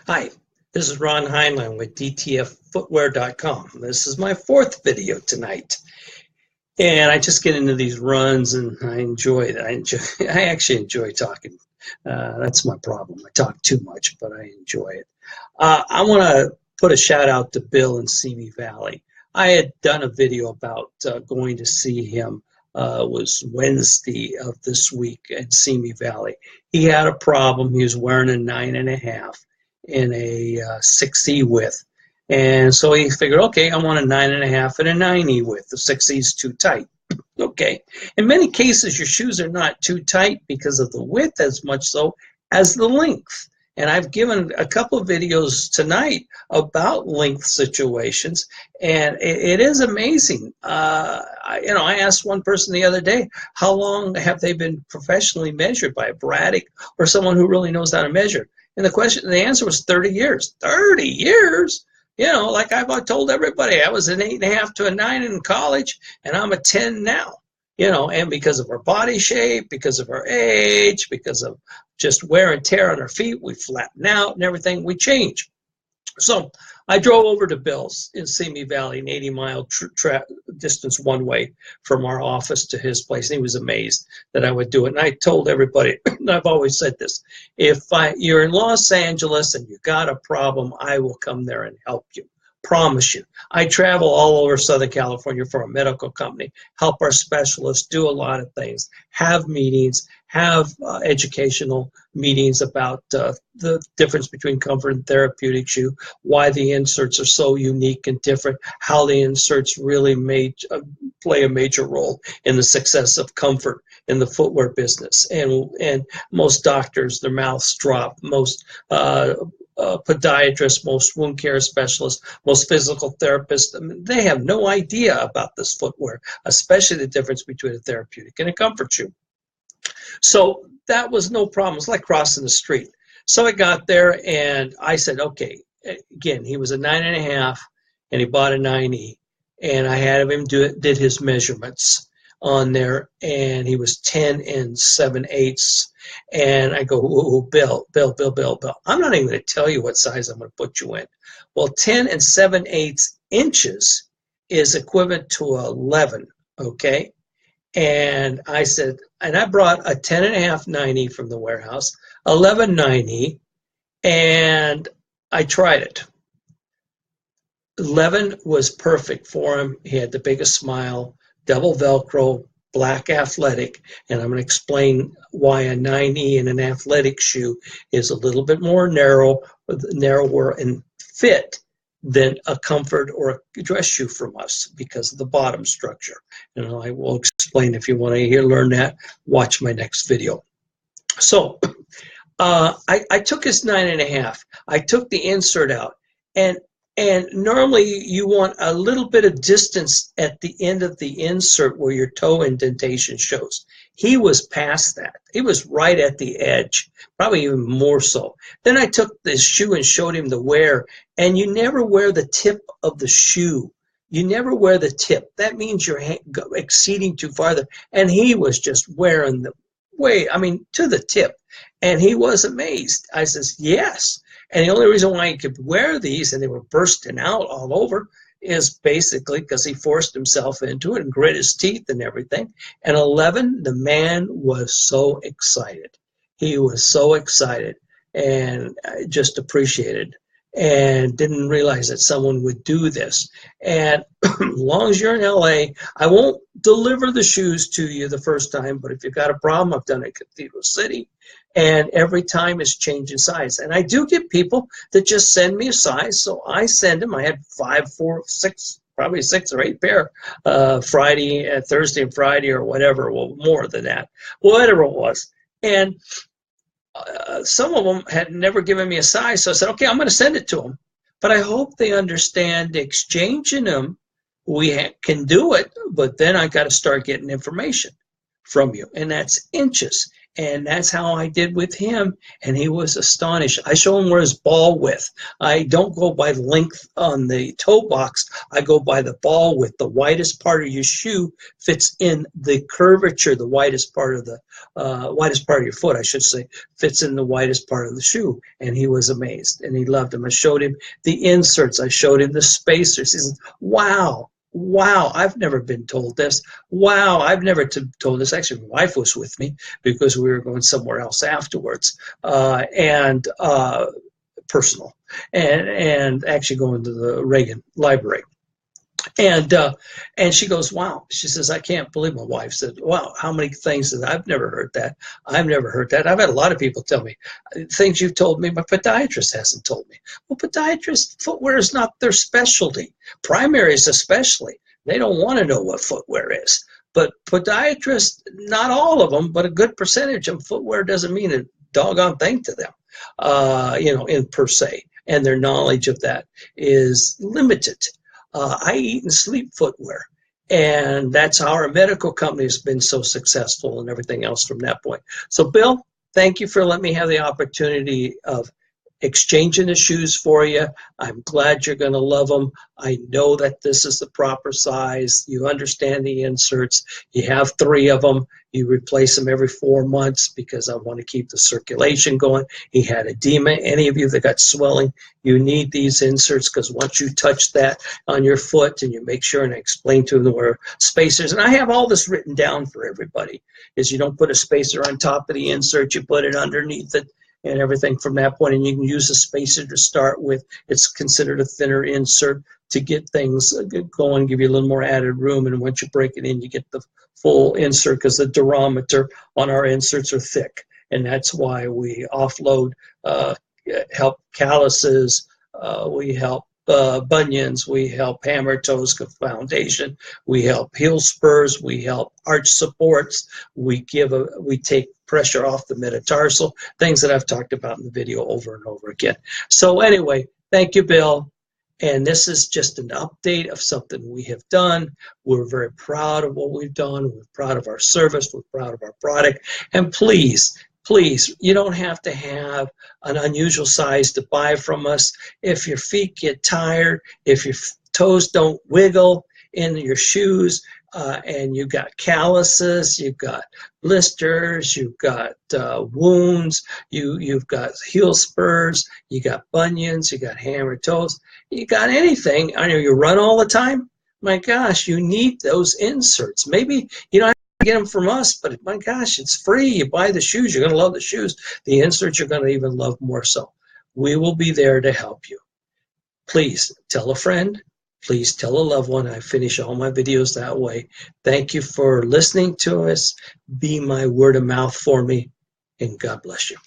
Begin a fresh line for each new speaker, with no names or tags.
Hi, this is Ron Heinlein with DTFFootwear.com. This is my fourth video tonight. And I just get into these runs and I enjoy it. I actually enjoy talking. That's my problem. I talk too much, but I enjoy it. I want to put a shout out to Bill in Simi Valley. I had done a video about going to see him. Was Wednesday of this week in Simi Valley. He had a problem. He was wearing a 9.5 in a 6E width. And so he figured, okay, I want a 9.5 and a 9E width. The 6E is too tight. Okay. In many cases, your shoes are not too tight because of the width as much so as the length. And I've given a couple of videos tonight about length situations, and it is amazing. I asked one person the other day, how long have they been professionally measured by a Braddock or someone who really knows how to measure? And the answer was 30 years. 30 years? Like I've told everybody, I was an 8.5 to a 9 in college, and I'm a 10 now. And because of our body shape, because of our age, because of just wear and tear on our feet, we flatten out and everything, we change. So I drove over to Bill's in Simi Valley, an 80-mile distance one way from our office to his place. And he was amazed that I would do it. And I told everybody, and I've always said this, if you're in Los Angeles and you got a problem, I will come there and help you. Promise you. I travel all over Southern California for a medical company, help our specialists do a lot of things, have meetings, have educational meetings about the difference between comfort and therapeutic shoe, why the inserts are so unique and different, how the inserts really play a major role in the success of comfort in the footwear business. And most doctors, their mouths drop. Most podiatrists, most wound care specialists, most physical therapists, they have no idea about this footwear, especially the difference between a therapeutic and a comfort shoe. So that was no problem. It's like crossing the street. So I got there and I said, okay, again, he was a 9.5 and he bought a 9E. And I had him did his measurements on there, and he was 10 and 7/8. And I go, ooh, Bill. I'm not even going to tell you what size I'm going to put you in. Well, 10 and 7/8 inches is equivalent to 11, okay? And I said, and I brought a 10.5 9E from the warehouse, 11 9E, and I tried it. 11 was perfect for him. He had the biggest smile, double Velcro, black athletic, and I'm going to explain why a 9E in an athletic shoe is a little bit more narrower and fit than a comfort or a dress shoe from us because of the bottom structure. And I will explain. If you want to learn that, watch my next video. So I took his 9.5. I took the insert out, and normally you want a little bit of distance at the end of the insert where your toe indentation shows. He was past that. He was right at the edge, probably even more so. Then I took this shoe and showed him the wear, and you never wear the tip of the shoe. You never wear the tip. That means you're exceeding too farther. And he was just wearing the to the tip. And he was amazed. I says, yes. And the only reason why he could wear these, and they were bursting out all over, is basically because he forced himself into it and grit his teeth and everything. And 11, the man was so excited. He was so excited and just appreciated and didn't realize that someone would do this. And as long as you're in LA, I won't deliver the shoes to you the first time, but if you've got a problem, I've done it at Cathedral City, and every time it's changing size. And I do get people that just send me a size, so I send them. I had 5, 4, 6, probably 6 or 8 pair Thursday and Friday or whatever, well, more than that, whatever it was. And some of them had never given me a size, so I said, okay, I'm going to send it to them. But I hope they understand exchanging them, we can do it, but then I got to start getting information from you, and that's inches. And that's how I did with him, and he was astonished. I show him where his ball width. I don't go by length on the toe box. I go by the ball width. The widest part of your shoe fits in the curvature. The widest part of your foot, I should say, fits in the widest part of the shoe. And he was amazed, and he loved them. I showed him the inserts. I showed him the spacers. He said, "Wow. Wow, I've never been told this. Wow, I've never told this." Actually, my wife was with me because we were going somewhere else afterwards, and personal, and actually going to the Reagan Library. And she goes, "Wow." She says, "I can't believe." My wife said, "Wow, how many things that I've never heard that. I've never heard that. I've had a lot of people tell me things you've told me, but podiatrist hasn't told me." Well, podiatrist footwear is not their specialty. Primaries especially, they don't want to know what footwear is. But podiatrists, not all of them, but a good percentage of footwear doesn't mean a doggone thing to them, in per se. And their knowledge of that is limited. I eat and sleep footwear, and that's how our medical company has been so successful and everything else from that point. So, Bill, thank you for letting me have the opportunity of exchanging the shoes for you. I'm glad you're going to love them. I know that this is the proper size. You understand the inserts. You have 3 of them. You replace them every 4 months because I want to keep the circulation going. He had edema. Any of you that got swelling, you need these inserts because once you touch that on your foot and you make sure, and I explain to them where spacers, and I have all this written down for everybody, is you don't put a spacer on top of the insert, you put it underneath it, and everything from that point, and you can use a spacer to start with. It's considered a thinner insert to get things going, give you a little more added room, and once you break it in, you get the full insert because the durometer on our inserts are thick, and that's why we offload, help calluses, we help bunions, we help hammer toes foundation, we help heel spurs, we help arch supports, we take pressure off the metatarsal, things that I've talked about in the video over and over again. So anyway, thank you, Bill. And this is just an update of something we have done. We're very proud of what we've done. We're proud of our service. We're proud of our product. And please, please, you don't have to have an unusual size to buy from us. If your feet get tired, if your toes don't wiggle in your shoes, and you've got calluses, you've got blisters, you've got wounds, you've got heel spurs, you got bunions, you got hammer toes, you got anything. I know you run all the time. My gosh, you need those inserts. Maybe you don't have to get them from us, but my gosh, it's free. You buy the shoes, you're going to love the shoes. The inserts you're going to even love more so. We will be there to help you. Please tell a friend. Please tell a loved one. I finish all my videos that way. Thank you for listening to us. Be my word of mouth for me, and God bless you.